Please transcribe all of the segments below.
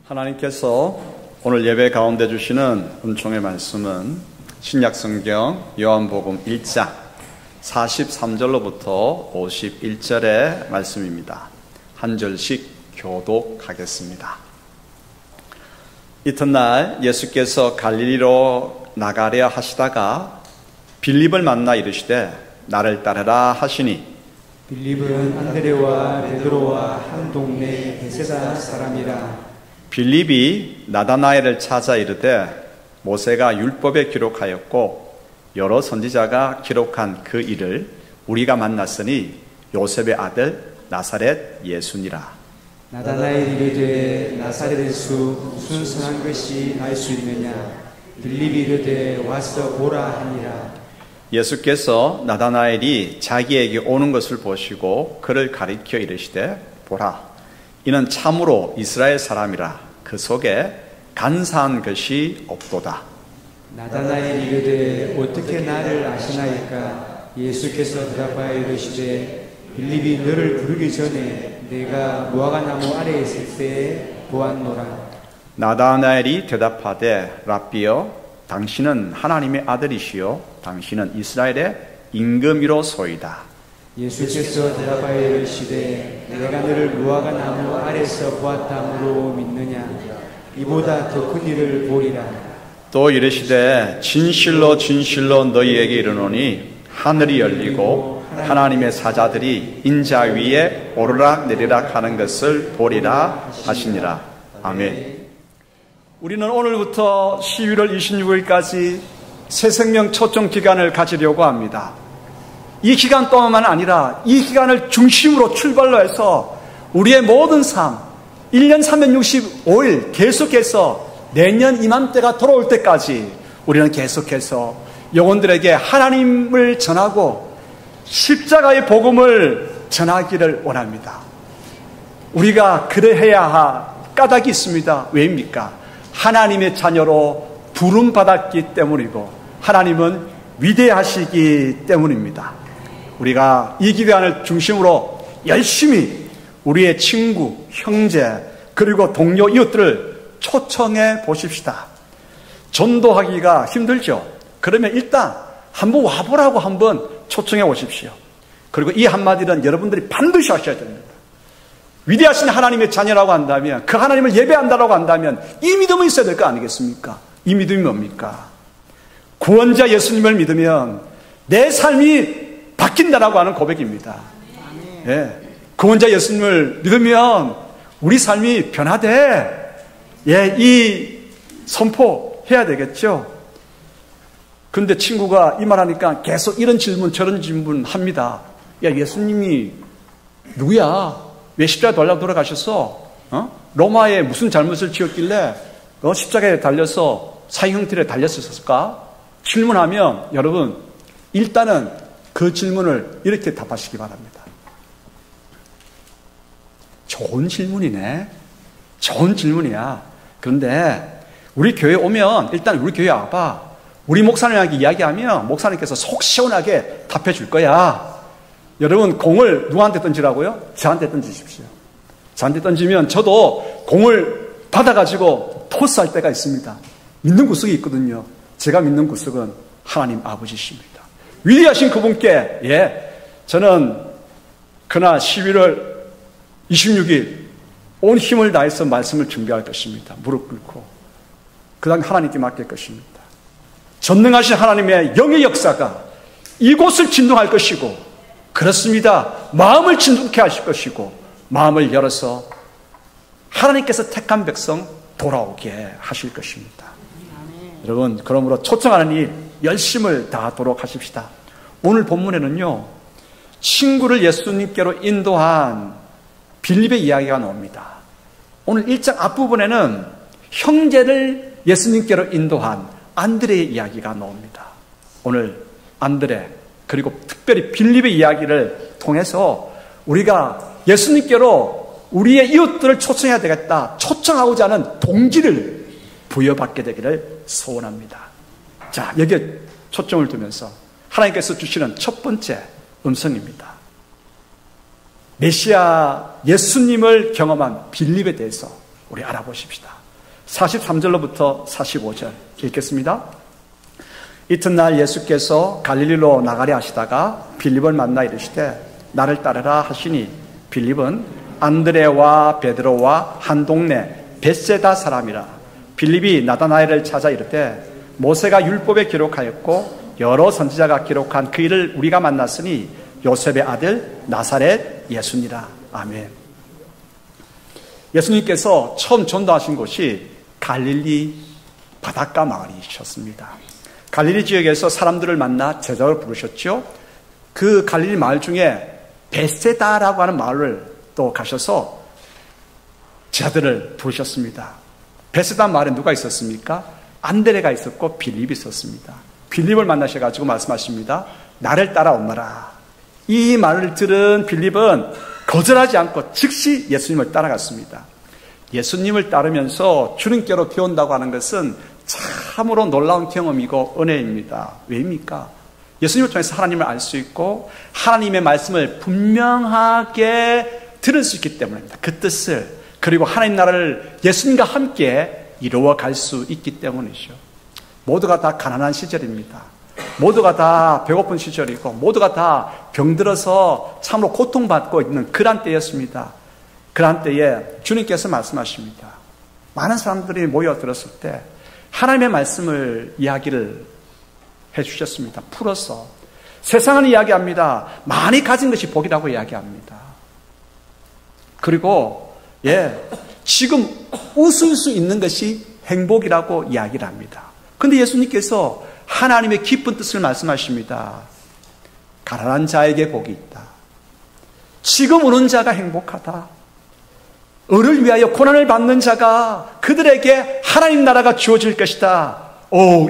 하나님께서 오늘 예배 가운데 주시는 은총의 말씀은 신약성경 요한복음 1장 43절로부터 51절의 말씀입니다. 한 절씩 교독하겠습니다. 이튿날 예수께서 갈릴리로 나가려 하시다가 빌립을 만나 이르시되 나를 따르라 하시니 빌립은 안드레와 베드로와 한 동네 베세다 사람이라. 빌립이 나다나엘을 찾아 이르되 모세가 율법에 기록하였고 여러 선지자가 기록한 그 일을 우리가 만났으니 요셉의 아들 나사렛 예수니라. 나다나엘이 이르되 나사렛에서 무슨 선한 것이 날 수 있느냐. 빌립이 이르되 와서 보라 하니라. 예수께서 나다나엘이 자기에게 오는 것을 보시고 그를 가리켜 이르시되 보라, 이는 참으로 이스라엘 사람이라. 그 속에 간사한 것이 없도다. 나다나엘이 이르되 어떻게 나를 아시나이까. 예수께서 대답하여 이르시되 빌립이 너를 부르기 전에 내가 무화과나무 아래에 있을 때에 보았노라. 나다나엘이 대답하되 랍비여, 당신은 하나님의 아들이시요 당신은 이스라엘의 임금이로소이다. 예수께서 대답하여 이르시되 내가 너를 무화과나무 아래서 보았다므로 믿느냐. 이보다 더 큰 일을 보리라. 또 이르시되 진실로 진실로 너희에게 이르노니 하늘이 열리고 하나님의 사자들이 인자 위에 오르락 내리락 하는 것을 보리라 하시니라. 아멘. 우리는 오늘부터 11월 26일까지 새생명 초청 기간을 가지려고 합니다. 이 기간 동안만 아니라 이 기간을 중심으로 출발로 해서 우리의 모든 삶, 1년 365일 계속해서 내년 이맘때가 돌아올 때까지 우리는 계속해서 영혼들에게 하나님을 전하고 십자가의 복음을 전하기를 원합니다. 우리가 그래야 할 까닭이 있습니다. 왜입니까? 하나님의 자녀로 부름받았기 때문이고 하나님은 위대하시기 때문입니다. 우리가 이 기간을 중심으로 열심히 우리의 친구, 형제, 그리고 동료, 이웃들을 초청해 보십시다. 전도하기가 힘들죠? 그러면 일단 한번 와보라고 한번 초청해 오십시오. 그리고 이 한마디는 여러분들이 반드시 하셔야 됩니다. 위대하신 하나님의 자녀라고 한다면, 그 하나님을 예배한다라고 한다면 이 믿음이 있어야 될 거 아니겠습니까? 이 믿음이 뭡니까? 구원자 예수님을 믿으면 내 삶이 바뀐다라고 하는 고백입니다. 예, 구원자 예수님을 믿으면 우리 삶이 변화돼. 예, 이 선포해야 되겠죠. 근데 친구가 이 말하니까 계속 이런 질문 저런 질문 합니다. 야, 예수님이 누구야? 왜 십자가에 달려 돌아가셨어? 로마에 무슨 잘못을 지었길래 십자가에 달려서 사형틀에 달렸었을까? 질문하면 여러분 일단은 그 질문을 이렇게 답하시기 바랍니다. 좋은 질문이네. 좋은 질문이야. 그런데 우리 교회 오면 일단 우리 교회 와봐. 우리 목사님에게 이야기하면 목사님께서 속 시원하게 답해 줄 거야. 여러분 공을 누구한테 던지라고요? 저한테 던지십시오. 저한테 던지면 저도 공을 받아가지고 토스할 때가 있습니다. 믿는 구석이 있거든요. 제가 믿는 구석은 하나님 아버지십니다. 위대하신 그분께 저는 그날 11월 26일 온 힘을 다해서 말씀을 준비할 것입니다. 무릎 꿇고 그 다음에 하나님께 맡길 것입니다. 전능하신 하나님의 영의 역사가 이곳을 진동할 것이고, 그렇습니다. 마음을 진동케 하실 것이고, 마음을 열어서 하나님께서 택한 백성 돌아오게 하실 것입니다. 여러분, 그러므로 초청하는 일 열심을 다하도록 하십시다. 오늘 본문에는요, 친구를 예수님께로 인도한 빌립의 이야기가 나옵니다. 오늘 1장 앞부분에는 형제를 예수님께로 인도한 안드레의 이야기가 나옵니다. 오늘 안드레 그리고 특별히 빌립의 이야기를 통해서 우리가 예수님께로 우리의 이웃들을 초청해야 되겠다, 초청하고자 하는 동기를 부여받게 되기를 소원합니다. 자, 여기에 초점을 두면서 하나님께서 주시는 첫 번째 음성입니다. 메시아 예수님을 경험한 빌립에 대해서 우리 알아보십시다. 43절로부터 45절 읽겠습니다. 이튿날 예수께서 갈릴리로 나가려 하시다가 빌립을 만나 이르시되 나를 따르라 하시니 빌립은 안드레와 베드로와 한 동네 벳세다 사람이라. 빌립이 나다나엘을 찾아 이르되 모세가 율법에 기록하였고 여러 선지자가 기록한 그 일을 우리가 만났으니 요셉의 아들 나사렛 예수니라. 아멘. 예수님께서 처음 전도하신 곳이 갈릴리 바닷가 마을이셨습니다. 갈릴리 지역에서 사람들을 만나 제자로 부르셨죠. 그 갈릴리 마을 중에 벳세다라고 하는 마을을 또 가셔서 제자들을 부르셨습니다. 벳세다 마을에 누가 있었습니까? 안드레가 있었고 빌립이 있었습니다. 빌립을 만나셔가지고 말씀하십니다. 나를 따라오너라. 이 말을 들은 빌립은 거절하지 않고 즉시 예수님을 따라갔습니다. 예수님을 따르면서 주님께로 배운다고 하는 것은 참으로 놀라운 경험이고 은혜입니다. 왜입니까? 예수님을 통해서 하나님을 알 수 있고 하나님의 말씀을 분명하게 들을 수 있기 때문입니다. 그 뜻을, 그리고 하나님 나라를 예수님과 함께 이루어갈 수 있기 때문이죠. 모두가 다 가난한 시절입니다. 모두가 다 배고픈 시절이고 모두가 다 병들어서 참으로 고통받고 있는 그런 때였습니다. 그런 때에 주님께서 말씀하십니다. 많은 사람들이 모여들었을 때 하나님의 말씀을 이야기를 해주셨습니다. 풀어서 세상은 이야기합니다. 많이 가진 것이 복이라고 이야기합니다. 그리고 지금 웃을 수 있는 것이 행복이라고 이야기를 합니다. 그런데 예수님께서 하나님의 깊은 뜻을 말씀하십니다. 가난한 자에게 복이 있다. 지금 우는 자가 행복하다. 을을 위하여 고난을 받는 자가 그들에게 하나님 나라가 주어질 것이다.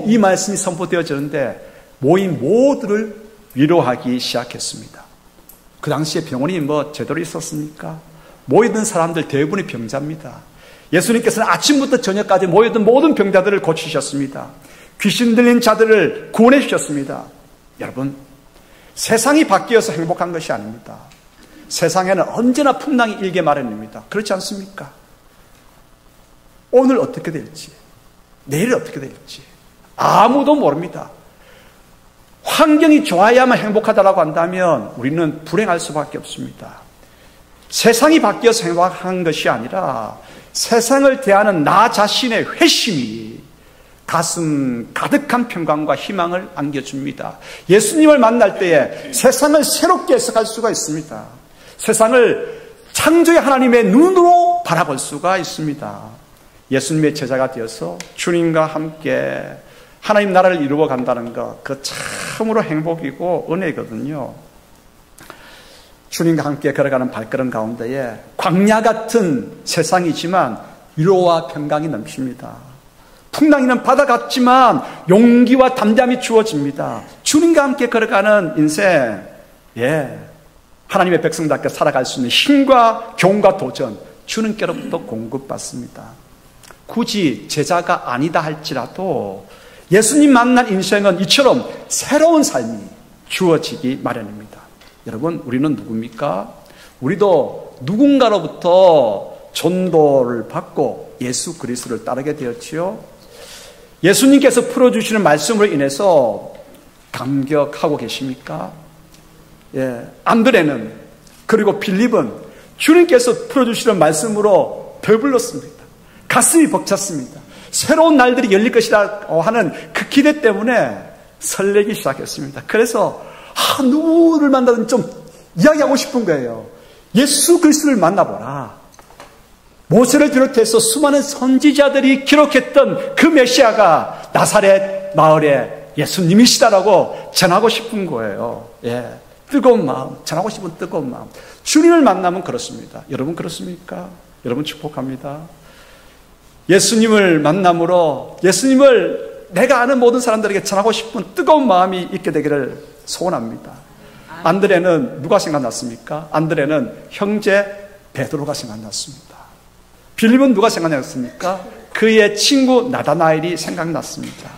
이 말씀이 선포되어지는데 모인 모두를 위로하기 시작했습니다. 그 당시에 병원이 제대로 있었습니까? 모이던 사람들 대부분이 병자입니다. 예수님께서는 아침부터 저녁까지 모이던 모든 병자들을 고치셨습니다. 귀신 들린 자들을 구원해 주셨습니다. 여러분, 세상이 바뀌어서 행복한 것이 아닙니다. 세상에는 언제나 풍랑이 일게 마련입니다. 그렇지 않습니까? 오늘 어떻게 될지, 내일 어떻게 될지 아무도 모릅니다. 환경이 좋아야만 행복하다고 한다면 우리는 불행할 수밖에 없습니다. 세상이 바뀌어서 행복한 것이 아니라 세상을 대하는 나 자신의 회심이 가슴 가득한 평강과 희망을 안겨줍니다. 예수님을 만날 때에 세상을 새롭게 해석할 수가 있습니다. 세상을 창조의 하나님의 눈으로 바라볼 수가 있습니다. 예수님의 제자가 되어서 주님과 함께 하나님 나라를 이루어 간다는 것, 그 참으로 행복이고 은혜거든요. 주님과 함께 걸어가는 발걸음 가운데에 광야 같은 세상이지만 위로와 평강이 넘칩니다. 풍랑이는 바다 같지만 용기와 담대함이 주어집니다. 주님과 함께 걸어가는 인생, 하나님의 백성답게 살아갈 수 있는 힘과 교훈과 도전, 주님께로부터 공급받습니다. 굳이 제자가 아니다 할지라도 예수님 만난 인생은 이처럼 새로운 삶이 주어지기 마련입니다. 여러분, 우리는 누굽니까? 우리도 누군가로부터 전도를 받고 예수 그리스도를 따르게 되었지요. 예수님께서 풀어주시는 말씀으로 인해서 감격하고 계십니까? 안드레는, 그리고 빌립은 주님께서 풀어주시는 말씀으로 배불렀습니다. 가슴이 벅찼습니다. 새로운 날들이 열릴 것이라고 하는 그 기대 때문에 설레기 시작했습니다. 그래서 누구를 만나든 좀 이야기하고 싶은 거예요. 예수 그리스도를 만나보라. 모세를 비롯해서 수많은 선지자들이 기록했던 그 메시아가 나사렛 마을의 예수님이시다라고 전하고 싶은 거예요. 뜨거운 마음, 전하고 싶은 뜨거운 마음. 주님을 만나면 그렇습니다. 여러분 그렇습니까? 여러분 축복합니다. 예수님을 만남으로 예수님을 내가 아는 모든 사람들에게 전하고 싶은 뜨거운 마음이 있게 되기를 소원합니다. 안드레는 누가 생각났습니까? 안드레는 형제 베드로가 생각났습니다. 빌립은 누가 생각났습니까? 그의 친구 나다나엘이 생각났습니다.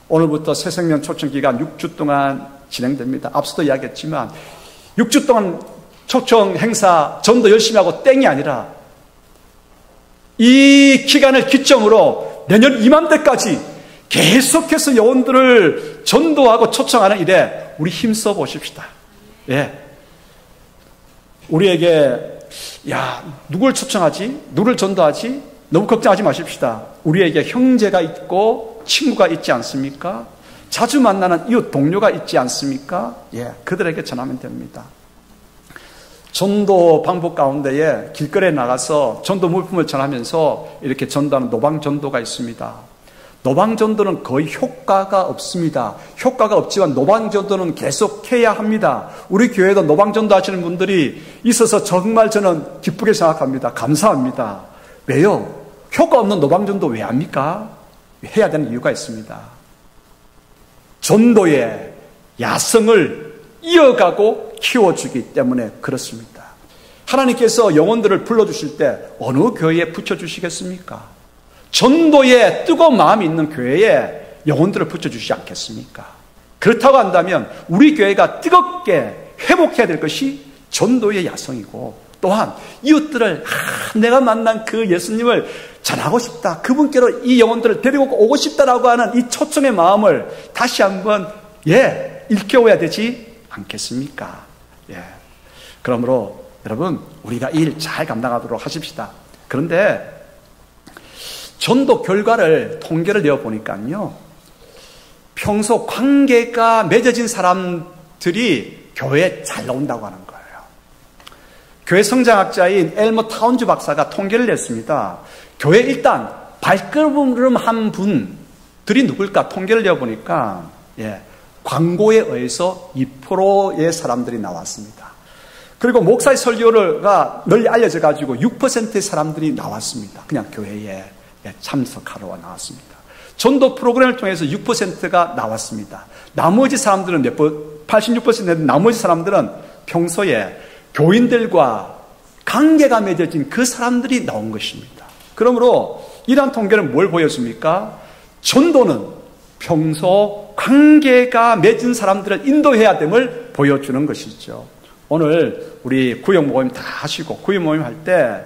오늘부터 새생명 초청기간 6주 동안 진행됩니다. 앞서도 이야기했지만 6주 동안 초청 행사 전도 열심히 하고 땡이 아니라 이 기간을 기점으로 내년 이맘때까지 계속해서 영혼들을 전도하고 초청하는 일에 우리 힘써 보십시다. 예. 우리에게 누굴 초청하지? 누굴 전도하지? 너무 걱정하지 마십시다. 우리에게 형제가 있고 친구가 있지 않습니까? 자주 만나는 이웃 동료가 있지 않습니까? 예, 그들에게 전하면 됩니다. 전도 방법 가운데에 길거리에 나가서 전도 물품을 전하면서 이렇게 전도하는 노방 전도가 있습니다. 노방 전도는 거의 효과가 없습니다. 효과가 없지만 노방 전도는 계속 해야 합니다. 우리 교회도 노방 전도 하시는 분들이 있어서 정말 저는 기쁘게 생각합니다. 감사합니다. 왜요? 효과 없는 노방 전도 왜 합니까? 해야 되는 이유가 있습니다. 전도의 야성을 이어가고 키워주기 때문에 그렇습니다. 하나님께서 영혼들을 불러주실 때 어느 교회에 붙여주시겠습니까? 전도에 뜨거운 마음이 있는 교회에 영혼들을 붙여주시지 않겠습니까? 그렇다고 한다면 우리 교회가 뜨겁게 회복해야 될 것이 전도의 야성이고, 또한 이웃들을 내가 만난 그 예수님을 전하고 싶다, 그분께로 이 영혼들을 데리고 오고 싶다라고 하는 이 초청의 마음을 다시 한번 일깨워야 되지 않겠습니까? 그러므로 여러분, 우리가 이 일 잘 감당하도록 하십시다. 그런데 전도 결과를 통계를 내어보니까요, 평소 관계가 맺어진 사람들이 교회에 잘 나온다고 하는 거예요. 교회 성장학자인 엘머 타운즈 박사가 통계를 냈습니다. 교회 일단 발걸음한 분들이 누굴까 통계를 내어보니까 광고에 의해서 2%의 사람들이 나왔습니다. 그리고 목사의 설교가 널리 알려져 가지고 6%의 사람들이 나왔습니다. 그냥 교회에 참석하러 나왔습니다. 전도 프로그램을 통해서 6%가 나왔습니다. 나머지 사람들은 86%는 나머지 사람들은 평소에 교인들과 관계가 맺어진 그 사람들이 나온 것입니다. 그러므로 이러한 통계는 뭘 보여줍니까? 전도는 평소 관계가 맺은 사람들을 인도해야 됨을 보여주는 것이죠. 오늘 우리 구역 모임 다 하시고 구역 모임 할 때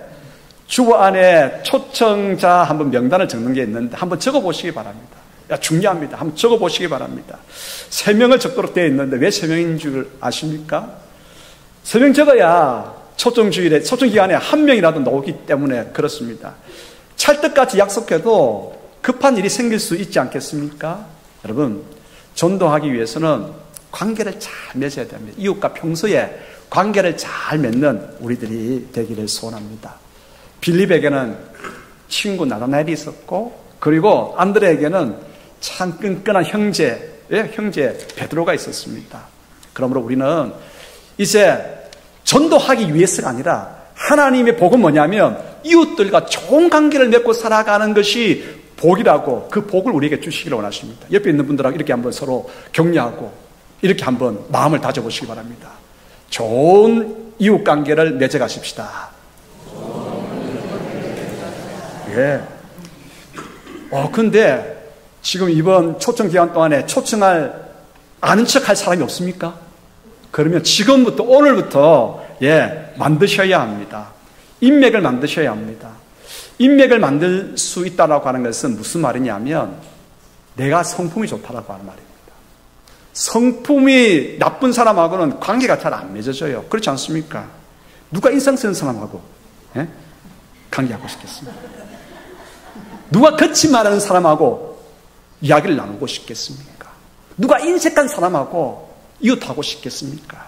주보 안에 초청자 한번 명단을 적는 게 있는데 한번 적어보시기 바랍니다. 중요합니다. 한번 적어보시기 바랍니다. 3명을 적도록 되어 있는데 왜 3명인 줄 아십니까? 3명 적어야 초청주일에, 초청기간에 1명이라도 나오기 때문에 그렇습니다. 찰떡같이 약속해도 급한 일이 생길 수 있지 않겠습니까? 여러분, 전도하기 위해서는 관계를 잘 맺어야 됩니다. 이웃과 평소에 관계를 잘 맺는 우리들이 되기를 소원합니다. 빌립에게는 친구 나다나엘이 있었고, 그리고 안드레에게는 참 끈끈한 형제 베드로가 있었습니다. 그러므로 우리는 이제 전도하기 위해서가 아니라 하나님의 복은 뭐냐면 이웃들과 좋은 관계를 맺고 살아가는 것이 복이라고, 그 복을 우리에게 주시기를 원하십니다. 옆에 있는 분들하고 이렇게 한번 서로 격려하고 이렇게 한번 마음을 다져보시기 바랍니다. 좋은 이웃 관계를 맺어가십시다. 근데 지금 이번 초청 기간 동안에 초청할 아는 척 할 사람이 없습니까? 그러면 지금부터 오늘부터 만드셔야 합니다. 인맥을 만드셔야 합니다. 인맥을 만들 수 있다라고 하는 것은 무슨 말이냐면 내가 성품이 좋다라고 하는 말입니다. 성품이 나쁜 사람하고는 관계가 잘 안 맺어져요. 그렇지 않습니까? 누가 인상 쓰는 사람하고 관계하고 싶겠습니까? 누가 거짓말하는 사람하고 이야기를 나누고 싶겠습니까? 누가 인색한 사람하고 이웃하고 싶겠습니까?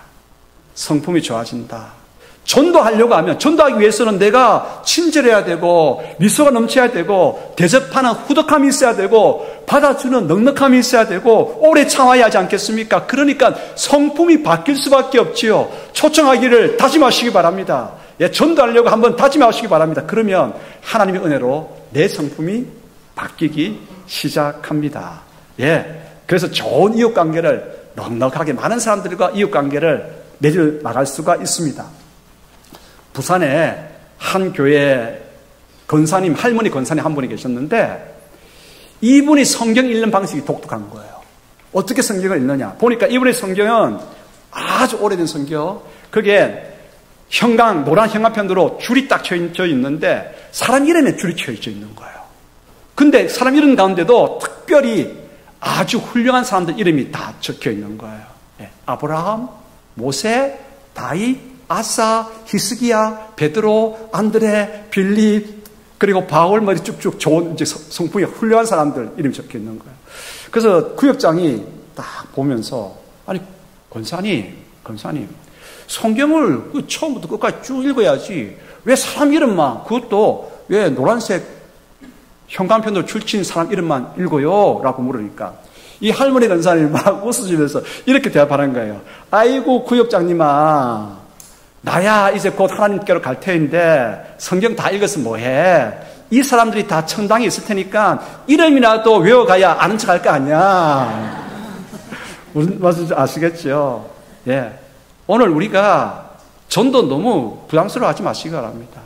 성품이 좋아진다. 전도하려고 하면, 전도하기 위해서는 내가 친절해야 되고 미소가 넘쳐야 되고 대접하는 후덕함이 있어야 되고 받아주는 넉넉함이 있어야 되고 오래 참아야 하지 않겠습니까? 그러니까 성품이 바뀔 수밖에 없지요. 초청하기를 다짐하시기 바랍니다. 전도하려고 한번 다짐하시기 바랍니다. 그러면 하나님의 은혜로 내 성품이 바뀌기 시작합니다. 그래서 좋은 이웃관계를 넉넉하게 많은 사람들과 이웃관계를 맺어 나갈 수가 있습니다. 부산에 한 교회 권사님, 할머니 권사님 한 분이 계셨는데 이분이 성경 읽는 방식이 독특한 거예요. 어떻게 성경을 읽느냐 보니까 이분의 성경은 아주 오래된 성경, 그게 노란 형광펜으로 줄이 딱 쳐 있는데 사람 이름에 줄이 쳐져 있는 거예요. 근데 사람 이름 가운데도 특별히 아주 훌륭한 사람들 이름이 다 적혀 있는 거예요. 예. 아브라함, 모세, 다윗, 아사, 히스기야, 베드로, 안드레, 빌립, 그리고 바울, 뭐 쭉쭉 좋은 이제 성품이 훌륭한 사람들 이름이 적혀 있는 거예요. 그래서 구역장이 딱 보면서, 아니, 권사님, 성경을 처음부터 끝까지 쭉 읽어야지. 왜 사람 이름만, 그것도 왜 노란색 형광펜으로 줄친 사람 이름만 읽어요? 라고 물으니까 이 할머니 권사님이 막 웃으시면서 이렇게 대답하는 거예요. 아이고, 구역장님아, 나야 이제 곧 하나님께로 갈 테인데 성경 다 읽었으면 뭐해? 이 사람들이 다 천당에 있을 테니까 이름이라도 외워가야 아는 척 할 거 아니야. 무슨 말인지 아시겠죠? 예. 오늘 우리가 전도 너무 부담스러워하지 마시기 바랍니다.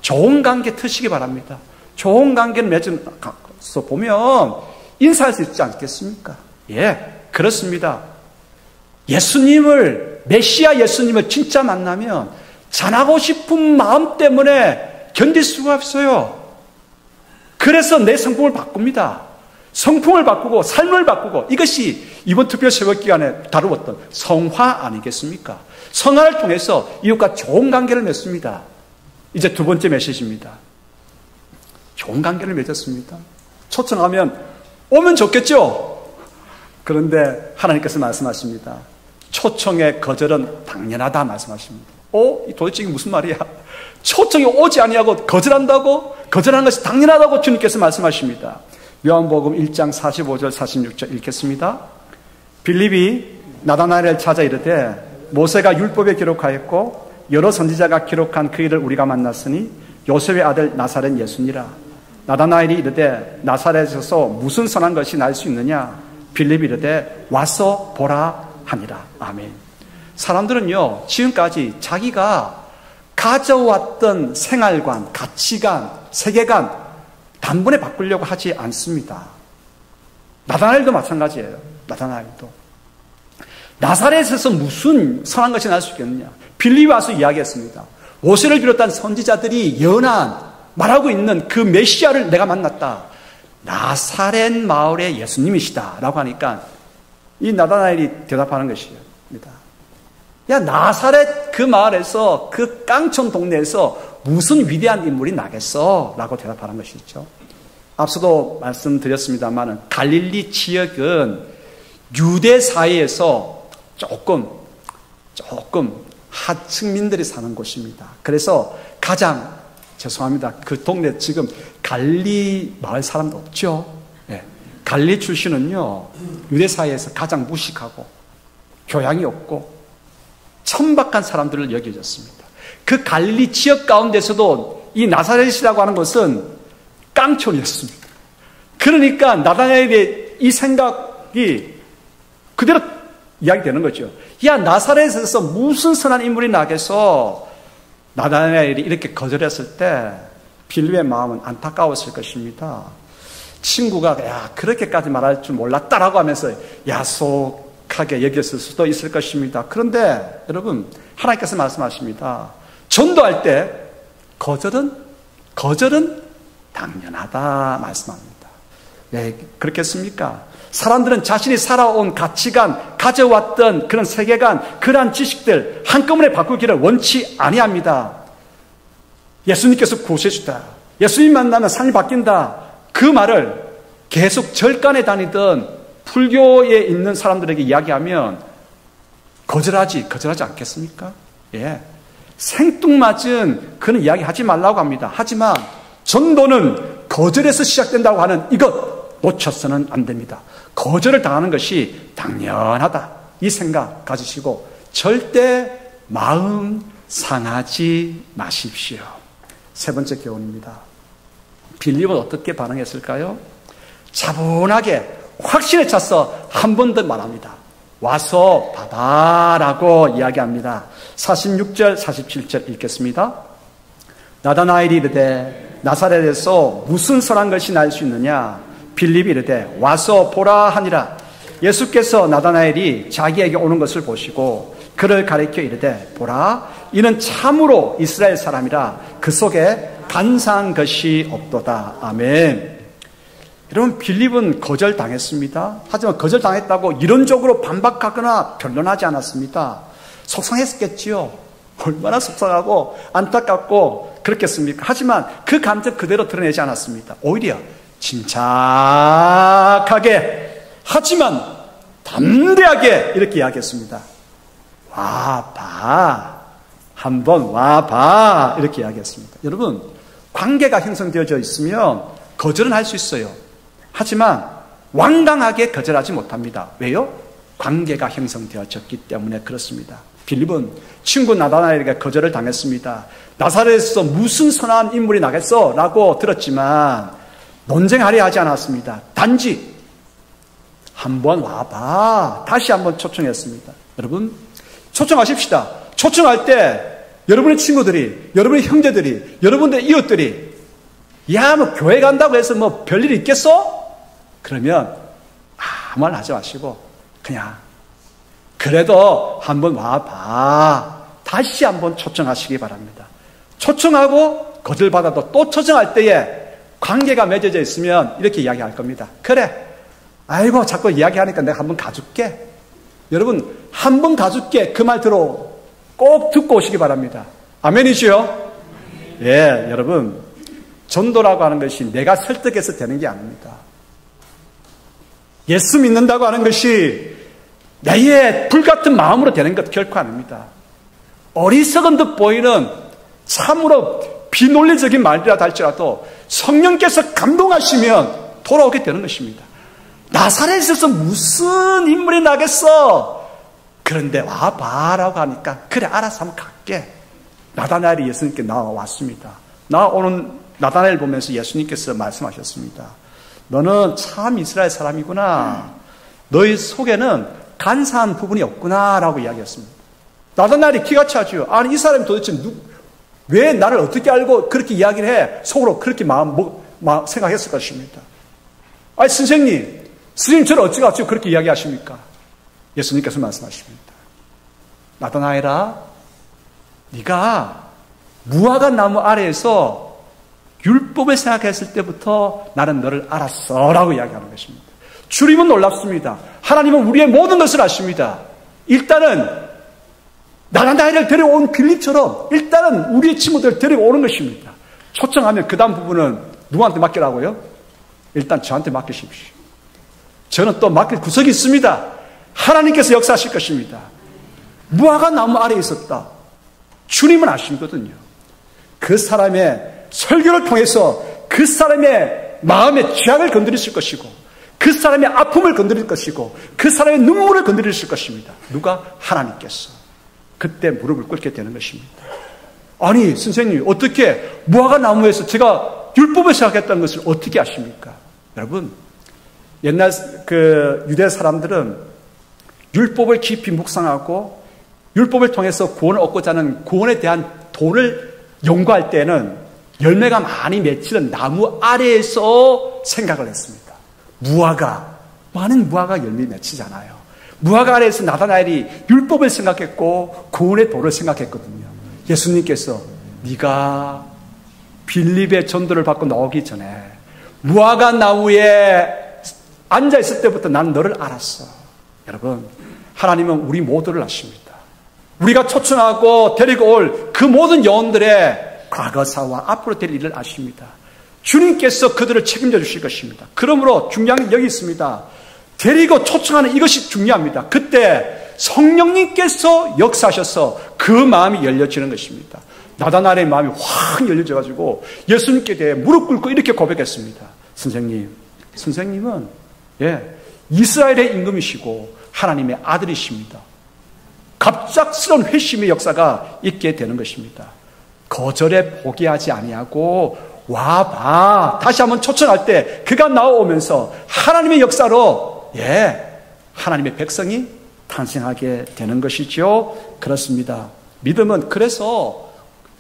좋은 관계 트시기 바랍니다. 좋은 관계를 맺어서 보면 인사할 수 있지 않겠습니까? 예, 그렇습니다. 메시아 예수님을 진짜 만나면 전하고 싶은 마음 때문에 견딜 수가 없어요. 그래서 내 성품을 바꿉니다. 성품을 바꾸고 삶을 바꾸고, 이것이 이번 특별 새벽 기간에 다루었던 성화 아니겠습니까? 성화를 통해서 이웃과 좋은 관계를 맺습니다. 이제 두 번째 메시지입니다. 좋은 관계를 맺었습니다. 초청하면 오면 좋겠죠? 그런데 하나님께서 말씀하십니다. 초청의 거절은 당연하다 말씀하십니다. 도대체 이게 무슨 말이야? 초청이 오지 아니하고 거절한다고? 거절하는 것이 당연하다고 주님께서 말씀하십니다. 요한복음 1장 45절 46절 읽겠습니다. 빌립이 나다나엘을 찾아 이르되 모세가 율법에 기록하였고 여러 선지자가 기록한 그 일을 우리가 만났으니 요셉의 아들 나사렛 예수니라. 나다나엘이 이르되 나사렛에서 무슨 선한 것이 날 수 있느냐? 빌립이 이르되 와서 보라 하니라. 아멘. 사람들은요, 지금까지 자기가 가져왔던 생활관, 가치관, 세계관 단번에 바꾸려고 하지 않습니다. 나다나엘도 마찬가지예요. 나다나엘도. 나사렛에서 무슨 선한 것이 날 수 있겠느냐? 빌립이 와서 이야기했습니다. 모세를 비롯한 선지자들이 예언한 말하고 있는 그 메시아를 내가 만났다. 나사렛 마을의 예수님이시다 라고 하니까 이 나다나엘이 대답하는 것입니다. 야, 나사렛 그 마을에서 그 깡촌 동네에서 무슨 위대한 인물이 나겠어? 라고 대답하는 것이죠. 앞서도 말씀드렸습니다만 갈릴리 지역은 유대 사회에서 조금 하층민들이 사는 곳입니다. 그래서 가장 죄송합니다. 그 동네 지금 갈릴리 마을 사람도 없죠. 네. 갈릴리 출신은요, 유대 사회에서 가장 무식하고 교양이 없고 천박한 사람들을 여겨졌습니다. 그 갈릴리 지역 가운데서도 이 나사렛이라고 하는 것은 깡촌이었습니다. 그러니까 나다나엘의 이 생각이 그대로 이야기되는 거죠. 야, 나사렛에서 무슨 선한 인물이 나겠어? 나다나엘이 이렇게 거절했을 때 빌립의 마음은 안타까웠을 것입니다. 친구가 야, 그렇게까지 말할 줄 몰랐다라고 하면서 야속하게 여겼을 수도 있을 것입니다. 그런데 여러분, 하나님께서 말씀하십니다. 전도할 때 거절은 당연하다 말씀합니다. 왜 그렇겠습니까? 사람들은 자신이 살아온 가치관, 가져왔던 그런 세계관, 그러한 지식들 한꺼번에 바꾸기를 원치 아니합니다. 예수님께서 구세주다. 예수님 만나면 삶이 바뀐다. 그 말을 계속 절간에 다니던 불교에 있는 사람들에게 이야기하면 거절하지 않겠습니까? 예. 생뚱맞은 그런 이야기 하지 말라고 합니다. 하지만 전도는 거절에서 시작된다고 하는 이것 놓쳐서는 안 됩니다. 거절을 당하는 것이 당연하다. 이 생각 가지시고 절대 마음 상하지 마십시오. 세 번째 교훈입니다. 빌립은 어떻게 반응했을까요? 차분하게 확신에 차서 한 번 더 말합니다. 와서 봐봐라고 이야기합니다. 46절 47절 읽겠습니다. 나다나엘이 이르되 나사렛에서 무슨 선한 것이 날 수 있느냐? 빌립이 이르되 와서 보라 하니라. 예수께서 나다나엘이 자기에게 오는 것을 보시고 그를 가리켜 이르되 보라, 이는 참으로 이스라엘 사람이라 그 속에 간사한 것이 없도다. 아멘. 여러분, 빌립은 거절당했습니다. 하지만 거절당했다고 이론적으로 반박하거나 변론하지 않았습니다. 속상했겠지요. 얼마나 속상하고 안타깝고 그렇겠습니까? 하지만 그 감정 그대로 드러내지 않았습니다. 오히려 침착하게 하지만 담대하게 이렇게 이야기했습니다. 와봐, 한번 와봐, 이렇게 이야기했습니다. 여러분, 관계가 형성되어져 있으면 거절은 할 수 있어요. 하지만 완강하게 거절하지 못합니다. 왜요? 관계가 형성되어졌기 때문에 그렇습니다. 빌립은 친구 나다나엘에게 거절을 당했습니다. 나사렛에서 무슨 선한 인물이 나겠어? 라고 들었지만 논쟁하려 하지 않았습니다. 단지 한번 와봐, 다시 한번 초청했습니다. 여러분, 초청하십시다. 초청할 때 여러분의 친구들이, 여러분의 형제들이, 여러분의 이웃들이 야, 뭐 교회 간다고 해서 뭐 별일 있겠어? 그러면 아무 말 하지 마시고 그냥 그래도 한번 와봐, 다시 한번 초청하시기 바랍니다. 초청하고 거절받아도 또 초청할 때에 관계가 맺어져 있으면 이렇게 이야기할 겁니다. 그래, 아이고 자꾸 이야기하니까 내가 한번 가줄게. 여러분, 한번 가줄게, 그 말 들어 꼭 듣고 오시기 바랍니다. 아멘이시요? 예, 여러분, 전도라고 하는 것이 내가 설득해서 되는 게 아닙니다. 예수 믿는다고 하는 것이 나의 불같은 마음으로 되는 것 결코 아닙니다. 어리석은 듯 보이는 참으로 비논리적인 말이라도 할지라도 성령께서 감동하시면 돌아오게 되는 것입니다. 나사렛에서 무슨 인물이 나겠어? 그런데 와봐라고 하니까 그래, 알아서 한번 갈게. 나다나엘이 예수님께 나와왔습니다. 나오는 나다나엘 보면서 예수님께서 말씀하셨습니다. 너는 참 이스라엘 사람이구나. 너희 속에는 간사한 부분이 없구나 라고 이야기했습니다. 나다나엘이 기가 차죠. 아니, 이 사람이 도대체 왜 나를 어떻게 알고 그렇게 이야기를 해? 속으로 그렇게 생각했을 것입니다. 아니, 선생님, 스님 저를 어찌가 그렇게 이야기하십니까? 예수님께서 말씀하십니다. 나다나엘아, 네가 무화과 나무 아래에서 율법을 생각했을 때부터 나는 너를 알았어 라고 이야기하는 것입니다. 주님은 놀랍습니다. 하나님은 우리의 모든 것을 아십니다. 일단은 나다나엘을 데려온 빌립처럼 일단은 우리의 친구들을 데려오는 것입니다. 초청하면 그 다음 부분은 누구한테 맡기라고요? 일단 저한테 맡기십시오. 저는 또 맡길 구석이 있습니다. 하나님께서 역사하실 것입니다. 무화과 나무 아래에 있었다. 주님은 아시거든요. 그 사람의 설교를 통해서 그 사람의 마음의 죄악을 건드리실 것이고, 그 사람의 아픔을 건드릴 것이고, 그 사람의 눈물을 건드리실 것입니다. 누가? 하나님께서. 그때 무릎을 꿇게 되는 것입니다. 아니, 선생님, 어떻게 무화과 나무에서 제가 율법을 생각했다는 것을 어떻게 아십니까? 여러분, 옛날 그 유대 사람들은 율법을 깊이 묵상하고 율법을 통해서 구원을 얻고자 하는 구원에 대한 도를 연구할 때는 열매가 많이 맺히는 나무 아래에서 생각을 했습니다. 많은 무화과 열매 맺히잖아요. 무화과 아래에서 나다나엘이 율법을 생각했고 구원의 도를 생각했거든요. 예수님께서 네가 빌립의 전도를 받고 나오기 전에 무화과 나무에 앉아있을 때부터 나는 너를 알았어. 여러분, 하나님은 우리 모두를 아십니다. 우리가 초청하고 데리고 올 그 모든 영혼들의 과거사와 앞으로 될 일을 아십니다. 주님께서 그들을 책임져 주실 것입니다. 그러므로 중요한 게 여기 있습니다. 데리고 초청하는 이것이 중요합니다. 그때 성령님께서 역사하셔서 그 마음이 열려지는 것입니다. 나다나엘의 마음이 확 열려져가지고 예수님께 대해 무릎 꿇고 이렇게 고백했습니다. 선생님은 이스라엘의 임금이시고 하나님의 아들이십니다. 갑작스러운 회심의 역사가 있게 되는 것입니다. 거절에 포기하지 아니하고 와봐, 다시 한번 초청할 때 그가 나오면서 하나님의 역사로 하나님의 백성이 탄생하게 되는 것이죠. 그렇습니다. 믿음은 그래서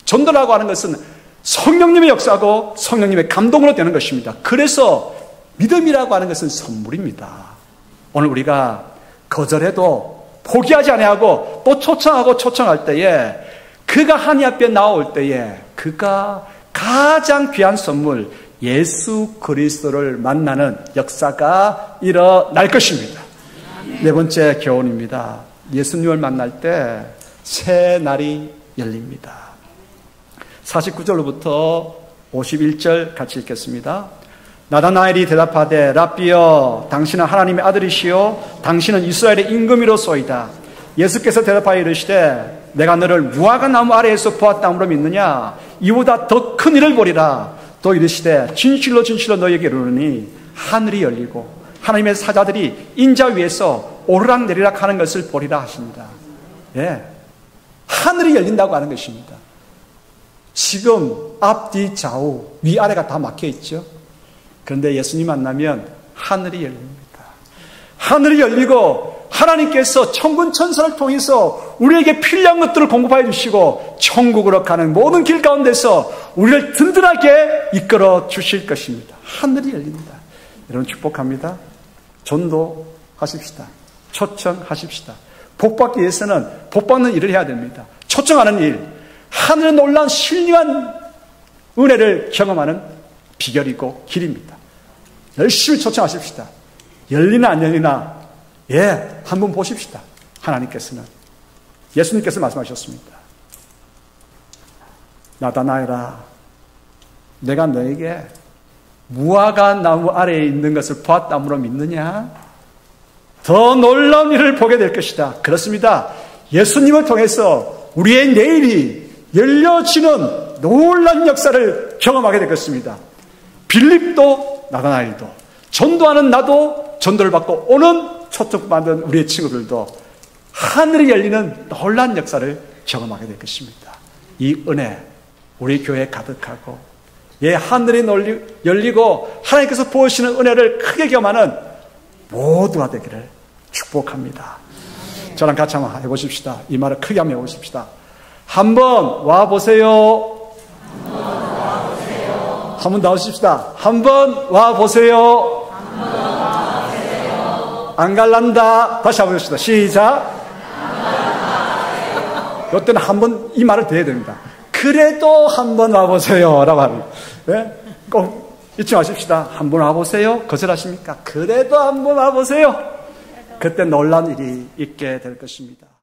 전도라고 하는 것은 성령님의 역사고 성령님의 감동으로 되는 것입니다. 그래서 믿음이라고 하는 것은 선물입니다. 오늘 우리가 거절해도 포기하지 아니하고 또 초청하고 초청할 때에 그가 하나님 앞에 나올 때에 그가 가장 귀한 선물 예수 그리스도를 만나는 역사가 일어날 것입니다. 네 번째 교훈입니다. 예수님을 만날 때 새 날이 열립니다. 49절로부터 51절 같이 읽겠습니다. 나다나엘이 대답하되 랍비여 당신은 하나님의 아들이시요 당신은 이스라엘의 임금이로소이다. 예수께서 대답하여 이르시되 내가 너를 무화과 나무 아래에서 보았다므로 믿느냐? 이보다 더 큰 일을 보리라. 또 이르시되 진실로 진실로 너희에게 이르노니 하늘이 열리고 하나님의 사자들이 인자 위에서 오르락내리락 하는 것을 보리라 하십니다. 예, 하늘이 열린다고 하는 것입니다. 지금 앞뒤 좌우 위아래가 다 막혀 있죠. 그런데 예수님 만나면 하늘이 열립니다. 하늘이 열리고 하나님께서 천군 천사를 통해서 우리에게 필요한 것들을 공급하여 주시고 천국으로 가는 모든 길 가운데서 우리를 든든하게 이끌어 주실 것입니다. 하늘이 열립니다. 여러분 축복합니다. 전도하십시다. 초청하십시다. 복받기 위해서는 복받는 일을 해야 됩니다. 초청하는 일, 하늘의 놀라운 신령한 은혜를 경험하는 비결이고 길입니다. 열심히 초청하십시다. 열리나 안 열리나 예, 한번 보십시다. 하나님께서는 예수님께서 말씀하셨습니다. 나다나엘아 내가 너에게 무화과 나무 아래에 있는 것을 보았다므로 믿느냐? 더 놀라운 일을 보게 될 것이다. 그렇습니다. 예수님을 통해서 우리의 내일이 열려지는 놀라운 역사를 경험하게 될 것입니다. 빌립도 나다나엘도 전도하는 나도 전도를 받고 오는 초청받은 우리의 친구들도 하늘이 열리는 놀라운 역사를 경험하게 될 것입니다. 이 은혜 우리 교회에 가득하고 예, 하늘이 열리고 하나님께서 부으시는 은혜를 크게 경험하는 모두가 되기를 축복합니다. 저랑 같이 한번 해보십시다. 이 말을 크게 한번 해보십시다. 한번 와보세요. 한번 나오십시다. 한번 와보세요. 안 갈란다. 다시 한번 해봅시다. 시작. 이때는 한번 이 말을 대야 됩니다. 그래도 한번 와보세요. 라고 하는. 네? 꼭 잊지 마십시다. 한번 와보세요. 거절하십니까? 그래도 한번 와보세요. 그때 놀라운 일이 있게 될 것입니다.